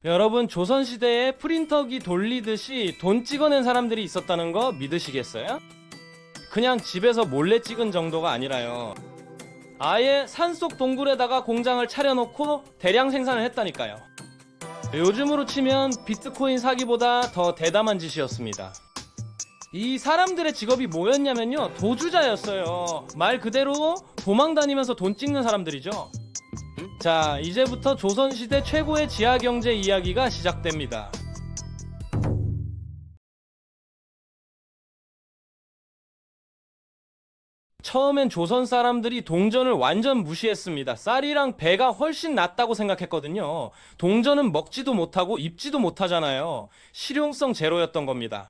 여러분, 조선시대에 프린터기 돌리듯이 돈 찍어낸 사람들이 있었다는 거 믿으시겠어요? 그냥 집에서 몰래 찍은 정도가 아니라요. 아예 산속 동굴에다가 공장을 차려놓고 대량 생산을 했다니까요. 요즘으로 치면 비트코인 사기보다 더 대담한 짓이었습니다. 이 사람들의 직업이 뭐였냐면요, 도주자였어요. 말 그대로 도망다니면서 돈 찍는 사람들이죠. 자, 이제부터 조선시대 최고의 지하경제 이야기가 시작됩니다. 처음엔 조선 사람들이 동전을 완전 무시했습니다. 쌀이랑 배가 훨씬 낫다고 생각했거든요. 동전은 먹지도 못하고 입지도 못하잖아요. 실용성 제로였던 겁니다.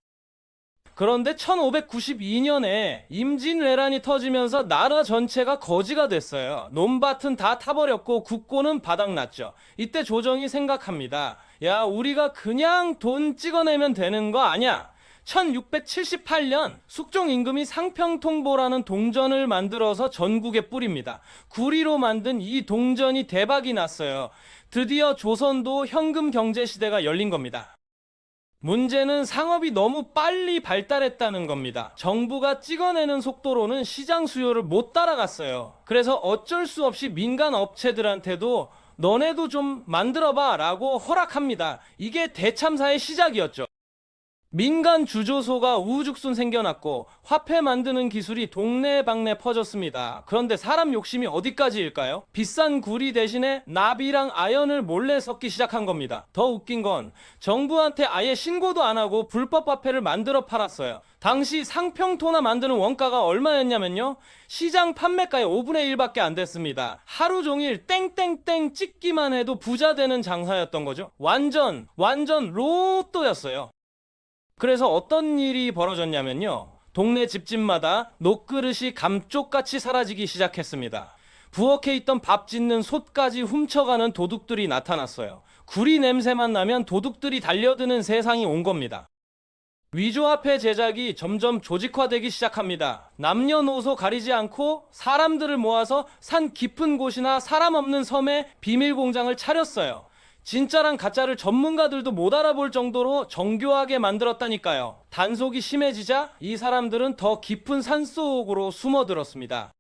그런데 1592년에 임진왜란이 터지면서 나라 전체가 거지가 됐어요. 논밭은 다 타버렸고 국고는 바닥났죠. 이때 조정이 생각합니다. 야, 우리가 그냥 돈 찍어내면 되는 거 아니야. 1678년 숙종 임금이 상평통보라는 동전을 만들어서 전국에 뿌립니다. 구리로 만든 이 동전이 대박이 났어요. 드디어 조선도 현금 경제 시대가 열린 겁니다. 문제는 상업이 너무 빨리 발달했다는 겁니다. 정부가 찍어내는 속도로는 시장 수요를 못 따라갔어요. 그래서 어쩔 수 없이 민간 업체들한테도 너네도 좀 만들어봐 라고 허락합니다. 이게 대참사의 시작이었죠. 민간 주조소가 우후죽순 생겨났고 화폐 만드는 기술이 동네방네 퍼졌습니다. 그런데 사람 욕심이 어디까지일까요? 비싼 구리 대신에 납이랑 아연을 몰래 섞기 시작한 겁니다. 더 웃긴 건 정부한테 아예 신고도 안 하고 불법 화폐를 만들어 팔았어요. 당시 상평토나 만드는 원가가 얼마였냐면요, 시장 판매가의 5분의 1밖에 안 됐습니다. 하루 종일 땡땡땡 찍기만 해도 부자 되는 장사였던 거죠. 완전 로또였어요. 그래서 어떤 일이 벌어졌냐면요, 동네 집집마다 녹그릇이 감쪽같이 사라지기 시작했습니다. 부엌에 있던 밥 짓는 솥까지 훔쳐가는 도둑들이 나타났어요. 구리 냄새만 나면 도둑들이 달려드는 세상이 온 겁니다. 위조화폐 제작이 점점 조직화되기 시작합니다. 남녀노소 가리지 않고 사람들을 모아서 산 깊은 곳이나 사람 없는 섬에 비밀 공장을 차렸어요. 진짜랑 가짜를 전문가들도 못 알아볼 정도로 정교하게 만들었다니까요. 단속이 심해지자 이 사람들은 더 깊은 산속으로 숨어들었습니다.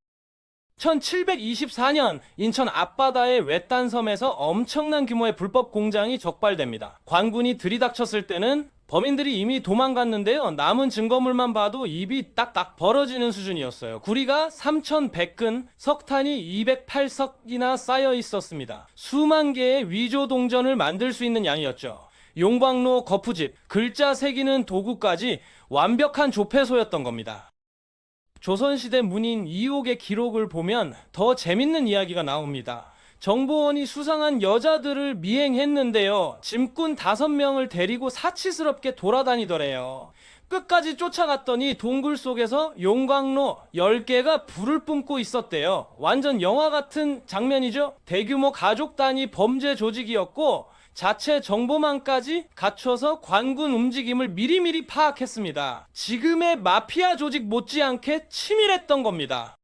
1724년 인천 앞바다의 외딴 섬에서 엄청난 규모의 불법 공장이 적발됩니다. 관군이 들이닥쳤을 때는 범인들이 이미 도망갔는데요, 남은 증거물만 봐도 입이 딱딱 벌어지는 수준이었어요. 구리가 3,100근, 석탄이 208석이나 쌓여 있었습니다. 수만 개의 위조 동전을 만들 수 있는 양이었죠. 용광로, 거푸집, 글자 새기는 도구까지 완벽한 조폐소였던 겁니다. 조선시대 문인 이옥의 기록을 보면 더 재밌는 이야기가 나옵니다. 정보원이 수상한 여자들을 미행했는데요, 짐꾼 5명을 데리고 사치스럽게 돌아다니더래요. 끝까지 쫓아갔더니 동굴 속에서 용광로 10개가 불을 뿜고 있었대요. 완전 영화 같은 장면이죠. 대규모 가족 단위 범죄 조직이었고 자체 정보망까지 갖춰서 관군 움직임을 미리미리 파악했습니다. 지금의 마피아 조직 못지않게 치밀했던 겁니다.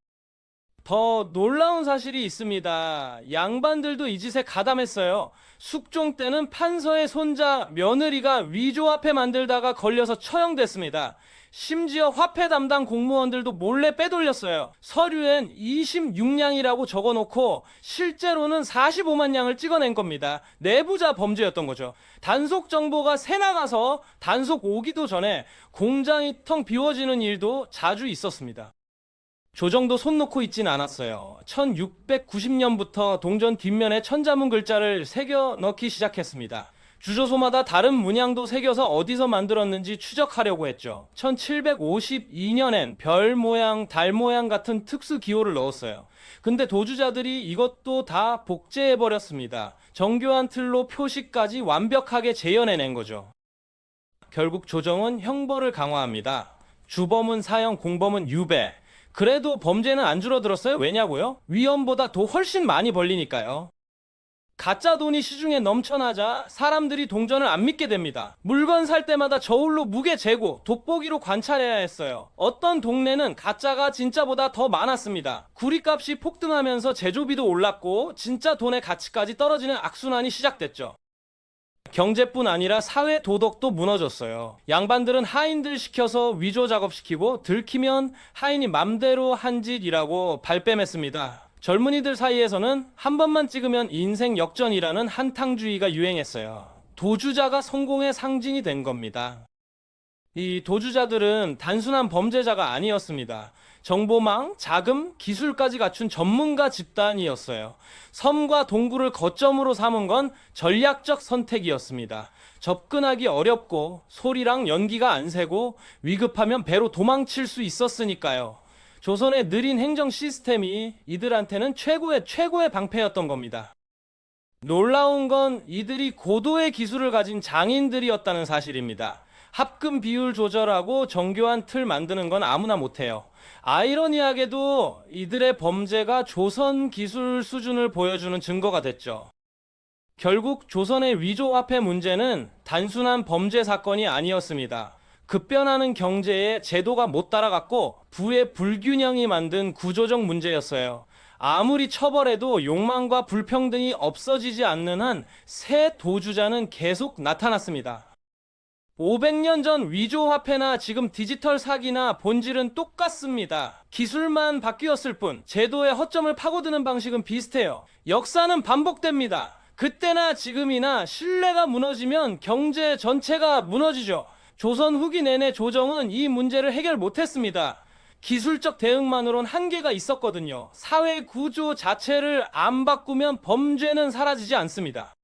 더 놀라운 사실이 있습니다. 양반들도 이 짓에 가담했어요. 숙종 때는 판서의 손자 며느리가 위조 화폐 만들다가 걸려서 처형됐습니다. 심지어 화폐 담당 공무원들도 몰래 빼돌렸어요. 서류엔 26냥이라고 적어놓고 실제로는 45만 냥을 찍어낸 겁니다. 내부자 범죄였던 거죠. 단속 정보가 새 나가서 단속 오기도 전에 공장이 텅 비워지는 일도 자주 있었습니다. 조정도 손 놓고 있진 않았어요. 1690년부터 동전 뒷면에 천자문 글자를 새겨 넣기 시작했습니다. 주조소마다 다른 문양도 새겨서 어디서 만들었는지 추적하려고 했죠. 1752년엔 별 모양, 달 모양 같은 특수 기호를 넣었어요. 근데 도주자들이 이것도 다 복제해버렸습니다. 정교한 틀로 표시까지 완벽하게 재현해낸 거죠. 결국 조정은 형벌을 강화합니다. 주범은 사형, 공범은 유배. 그래도 범죄는 안 줄어들었어요. 왜냐고요? 위험보다 더 훨씬 많이 벌리니까요. 가짜 돈이 시중에 넘쳐나자 사람들이 동전을 안 믿게 됩니다. 물건 살 때마다 저울로 무게 재고 돋보기로 관찰해야 했어요. 어떤 동네는 가짜가 진짜보다 더 많았습니다. 구리값이 폭등하면서 제조비도 올랐고 진짜 돈의 가치까지 떨어지는 악순환이 시작됐죠. 경제뿐 아니라 사회 도덕도 무너졌어요. 양반들은 하인들 시켜서 위조 작업시키고 들키면 하인이 맘대로 한 짓이라고 발뺌했습니다. 젊은이들 사이에서는 한 번만 찍으면 인생 역전이라는 한탕주의가 유행했어요. 도주자가 성공의 상징이 된 겁니다. 이 도주자들은 단순한 범죄자가 아니었습니다. 정보망, 자금, 기술까지 갖춘 전문가 집단이었어요. 섬과 동굴을 거점으로 삼은 건 전략적 선택이었습니다. 접근하기 어렵고 소리랑 연기가 안 새고 위급하면 배로 도망칠 수 있었으니까요. 조선의 느린 행정 시스템이 이들한테는 최고의 방패였던 겁니다. 놀라운 건 이들이 고도의 기술을 가진 장인들이었다는 사실입니다. 합금 비율 조절하고 정교한 틀 만드는 건 아무나 못해요. 아이러니하게도 이들의 범죄가 조선 기술 수준을 보여주는 증거가 됐죠. 결국 조선의 위조화폐 문제는 단순한 범죄 사건이 아니었습니다. 급변하는 경제에 제도가 못 따라갔고 부의 불균형이 만든 구조적 문제였어요. 아무리 처벌해도 욕망과 불평등이 없어지지 않는 한 새 도주자는 계속 나타났습니다. 500년 전 위조화폐나 지금 디지털 사기나 본질은 똑같습니다. 기술만 바뀌었을 뿐 제도의 허점을 파고드는 방식은 비슷해요. 역사는 반복됩니다. 그때나 지금이나 신뢰가 무너지면 경제 전체가 무너지죠. 조선 후기 내내 조정은 이 문제를 해결 못했습니다. 기술적 대응만으론 한계가 있었거든요. 사회 구조 자체를 안 바꾸면 범죄는 사라지지 않습니다.